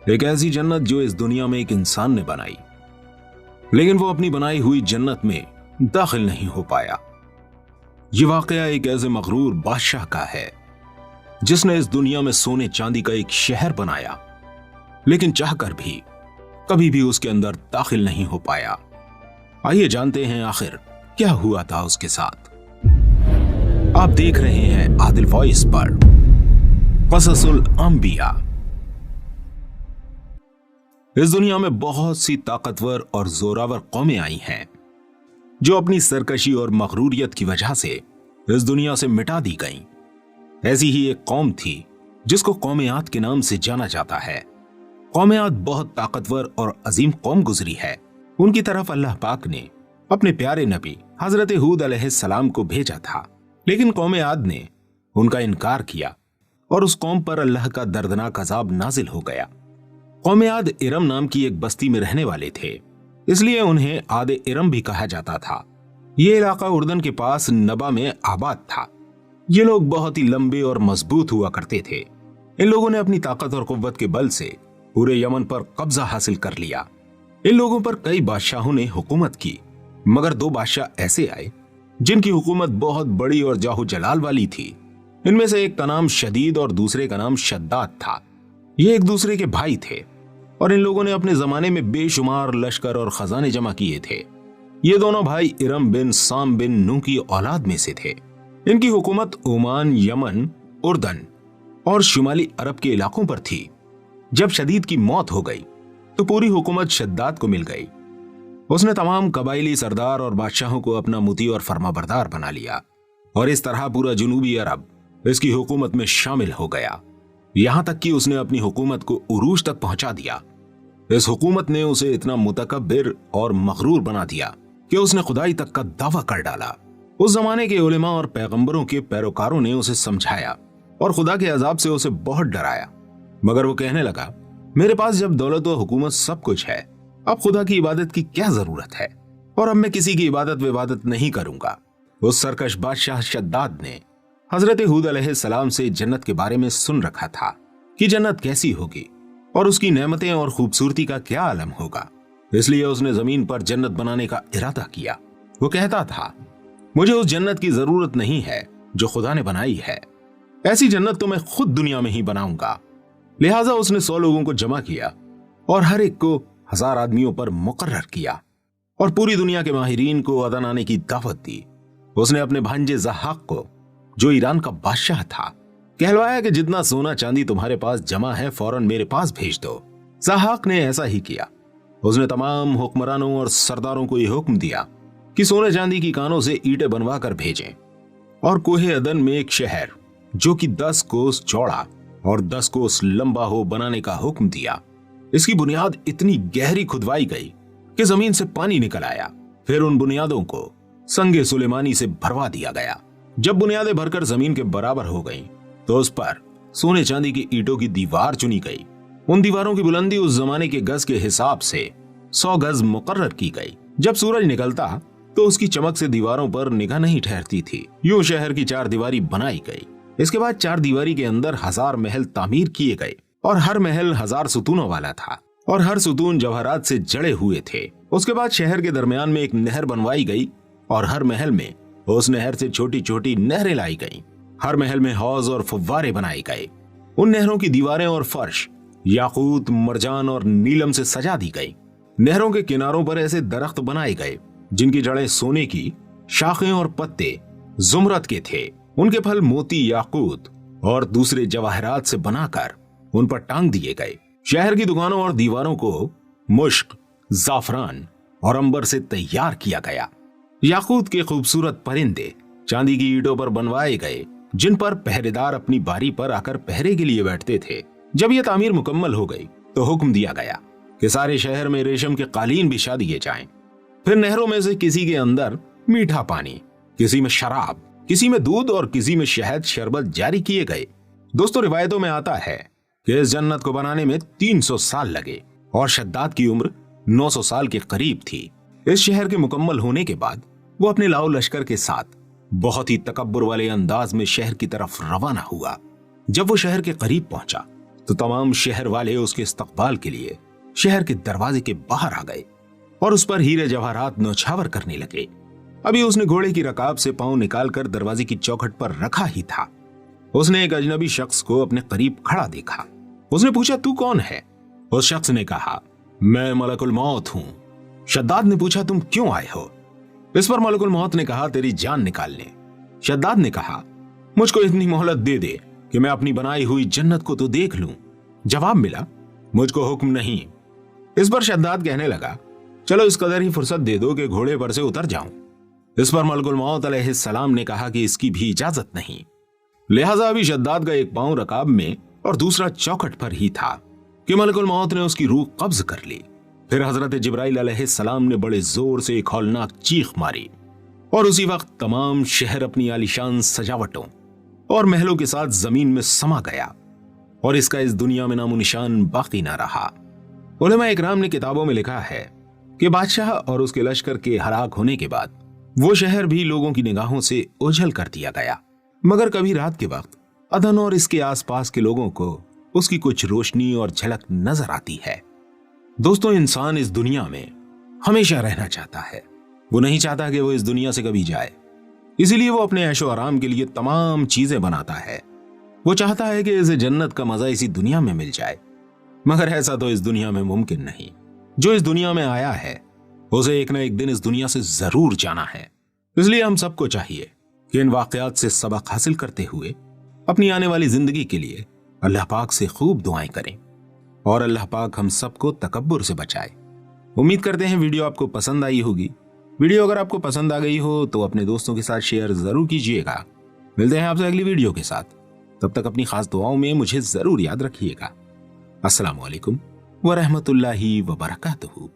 एक ऐसी जन्नत जो इस दुनिया में एक इंसान ने बनाई, लेकिन वो अपनी बनाई हुई जन्नत में दाखिल नहीं हो पाया। ये वाकया एक ऐसे मगरूर बादशाह का है जिसने इस दुनिया में सोने चांदी का एक शहर बनाया, लेकिन चाहकर भी कभी भी उसके अंदर दाखिल नहीं हो पाया। आइए जानते हैं आखिर क्या हुआ था उसके साथ। आप देख रहे हैं आदिल वॉइस पर क़ससुल अंबिया। इस दुनिया में बहुत सी ताकतवर और जोरावर कौमें आई हैं जो अपनी सरकशी और मगरूरियत की वजह से इस दुनिया से मिटा दी गईं। ऐसी ही एक कौम थी जिसको कौम आद के नाम से जाना जाता है। कौम आद बहुत ताकतवर और अजीम कौम गुजरी है। उनकी तरफ अल्लाह पाक ने अपने प्यारे नबी हजरत हूद अलैहिस्सलाम को भेजा था, लेकिन कौम आद ने उनका इनकार किया और उस कौम पर अल्लाह का दर्दनाक अजाब नाजिल हो गया। कौम आद इरम नाम की एक बस्ती में रहने वाले थे, इसलिए उन्हें आद इरम भी कहा जाता था। ये इलाका उर्दन के पास नबा में आबाद था। ये लोग बहुत ही लंबे और मजबूत हुआ करते थे। इन लोगों ने अपनी ताकत और कुव्वत के बल से पूरे यमन पर कब्जा हासिल कर लिया। इन लोगों पर कई बादशाहों ने हुकूमत की, मगर दो बादशाह ऐसे आए जिनकी हुकूमत बहुत बड़ी और जाहो जलाल वाली थी। इनमें से एक का नाम शदीद और दूसरे का नाम शद्दाद था। ये एक दूसरे के भाई थे और इन लोगों ने अपने जमाने में बेशुमार लश्कर और खजाने जमा किए थे। ये दोनों भाई इरम बिन साम बिन नूह की औलाद में से थे। इनकी हुकूमत ओमान, यमन, उर्दन और शुमाली अरब के इलाकों पर थी। जब शदीद की मौत हो गई तो पूरी हुकूमत शद्दाद को मिल गई। उसने तमाम कबाइली सरदार और बादशाहों को अपना मुती और फरमाबरदार बना लिया और इस तरह पूरा जुनूबी अरब इसकी हुकूमत में शामिल हो गया। यहां तक कि उसने अपनी हुकूमत को उरूज तक पहुंचा दिया। इस हुकूमत ने उसे इतना मुतकब्बिर और मगरूर बना दिया कि उसने खुदाई तक का दावा कर डाला। उस जमाने के उलेमा और पैगंबरों के पैरोकारों ने उसे समझाया और खुदा के अजाब से उसे बहुत डराया, मगर वो कहने लगा, मेरे पास जब दौलत और हुकूमत सब कुछ है, अब खुदा की इबादत की क्या जरूरत है, और अब मैं किसी की इबादत विबादत नहीं करूंगा। उस सरकश बादशाह शद्दाद ने हजरत हूद अलैहिस्सलाम से जन्नत के बारे में सुन रखा था कि जन्नत कैसी होगी और उसकी नेमतें और खूबसूरती का क्या आलम होगा। इसलिए उसने जमीन पर जन्नत बनाने का इरादा किया। वो कहता था, मुझे उस जन्नत की जरूरत नहीं है जो खुदा ने बनाई है। ऐसी जन्नत तो मैं खुद दुनिया में ही बनाऊंगा। लिहाजा उसने 100 लोगों को जमा किया और हर एक को 1000 आदमियों पर मुकर्रर किया और पूरी दुनिया के माहिरीन को अदन आने की दावत दी। उसने अपने भांजे ज़हाक को, जो ईरान का बादशाह था, कहलवाया कि जितना सोना चांदी तुम्हारे पास जमा है फौरन मेरे पास भेज दो। ज़हाक ने ऐसा ही किया। उसने तमाम हुक्मरानों और सरदारों को यह हुक्म दिया कि सोने चांदी की कानों से ईंटें बनवा कर भेजें और कोहे अदन में एक शहर जो कि 10 कोस चौड़ा और 10 कोस लंबा हो बनाने का हुक्म दिया। इसकी बुनियाद इतनी गहरी खुदवाई गई कि जमीन से पानी निकल आया। फिर उन बुनियादों को संगे सुलेमानी से भरवा दिया गया। जब बुनियादें भरकर जमीन के बराबर हो गईं, तो उस पर सोने चांदी की ईंटों की दीवार चुनी गई। उन दीवारों की बुलंदी उस जमाने के गज के हिसाब से 100 गज मुकर्रर की गई। जब सूरज निकलता तो उसकी चमक से दीवारों पर निगाह नहीं ठहरती थी। यूं शहर की 4 दीवारी बनाई गई। इसके बाद 4 दीवारी के अंदर 1000 महल तामीर किए गए और हर महल 1000 सुतूनों वाला था और हर सुतून जवाहरात से जड़े हुए थे। उसके बाद शहर के दरमियान में एक नहर बनवाई गई और हर महल में उस नहर से छोटी छोटी नहरें लाई गईं। हर महल में हौज और फव्वारे बनाए गए। उन नहरों की दीवारें और फर्श याकूत, मरजान और नीलम से सजा दी गई। नहरों के किनारों पर ऐसे दरख्त बनाए गए जिनकी जड़ें सोने की, शाखें और पत्ते जुमरत के थे। उनके फल मोती, याकूत और दूसरे जवाहरात से बनाकर उन पर टांग दिए गए। शहर की दुकानों और दीवारों को मुश्क, जाफरान और अंबर से तैयार किया गया। याकूत के खूबसूरत परिंदे चांदी की ईंटों पर बनवाए गए, जिन पर पहरेदार अपनी बारी पर आकर पहरे के लिए बैठते थे। जब यह तामीर मुकम्मल हो गई तो हुक्म दिया गया कि सारे शहर में रेशम के कालीन बिछा दिए जाएं। फिर नहरों में से किसी के अंदर मीठा पानी, किसी में शराब, किसी में दूध और किसी में शहद शरबत जारी किए गए। दोस्तों, रिवायतों में आता है कि इस जन्नत को बनाने में 300 साल लगे और शद्दाद की उम्र 900 साल के करीब थी। इस शहर के मुकम्मल होने के बाद वो अपने लाओ लश्कर के साथ बहुत ही तकब्बुर वाले अंदाज में शहर की तरफ रवाना हुआ। जब वो शहर के करीब पहुंचा तो तमाम शहर वाले उसके इस्तकबाल के लिए शहर के दरवाजे के बाहर आ गए और उस पर हीरे जवाहरात नौछावर करने लगे। अभी उसने घोड़े की रकाब से पांव निकालकर दरवाजे की चौखट पर रखा ही था, उसने एक अजनबी शख्स को अपने करीब खड़ा देखा। उसने पूछा, तू कौन है? उस शख्स ने कहा, मैं मलकुल मौत हूं। शद्दाद ने पूछा, तुम क्यों आए हो? इस पर मलकुल मौत ने कहा, तेरी जान निकालने। शद्दाद ने कहा, मुझको इतनी मोहलत दे दे कि मैं अपनी बनाई हुई जन्नत को तो देख लूं। जवाब मिला, मुझको हुक्म नहीं। इस पर शद्दाद कहने लगा, चलो इस कदर ही फुर्सत दे दो कि घोड़े पर से उतर जाऊं। इस पर मलकुल मौत अलैहिस्सलाम ने कहा कि इसकी भी इजाजत नहीं। लिहाजा अभी शद्दाद का एक पांव रकाब में और दूसरा चौखट पर ही था कि मलकुल मौत ने उसकी रूह कब्ज कर ली। फिर हजरत जिब्राइल अलैहिस्सलाम ने बड़े जोर से एक हौलनाक चीख मारी और उसी वक्त तमाम शहर अपनी आलीशान सजावटों और महलों के साथ जमीन में समा गया और इसका इस दुनिया में नामो निशान बाकी ना रहा। उलमा इकराम ने किताबों में लिखा है कि बादशाह और उसके लश्कर के हलाक होने के बाद वो शहर भी लोगों की निगाहों से ओझल कर दिया गया, मगर कभी रात के वक्त अदन और इसके आसपास के लोगों को उसकी कुछ रोशनी और झलक नजर आती है। दोस्तों, इंसान इस दुनिया में हमेशा रहना चाहता है। वो नहीं चाहता कि वो इस दुनिया से कभी जाए, इसीलिए वो अपने ऐशो आराम के लिए तमाम चीजें बनाता है। वो चाहता है कि इसे जन्नत का मजा इसी दुनिया में मिल जाए, मगर ऐसा तो इस दुनिया में मुमकिन नहीं। जो इस दुनिया में आया है उसे एक न एक दिन इस दुनिया से जरूर जाना है। इसलिए हम सबको चाहिए कि इन वाकयात से सबक हासिल करते हुए अपनी आने वाली जिंदगी के लिए अल्लाह पाक से खूब दुआएं करें और अल्लाह पाक हम सबको तकब्बुर से बचाए। उम्मीद करते हैं वीडियो आपको पसंद आई होगी। वीडियो अगर आपको पसंद आ गई हो तो अपने दोस्तों के साथ शेयर जरूर कीजिएगा। मिलते हैं आपसे अगली वीडियो के साथ, तब तक अपनी खास दुआओं में मुझे जरूर याद रखिएगा। अस्सलामु अलैकुम व रहमतुल्लाहि व बरकातुहू।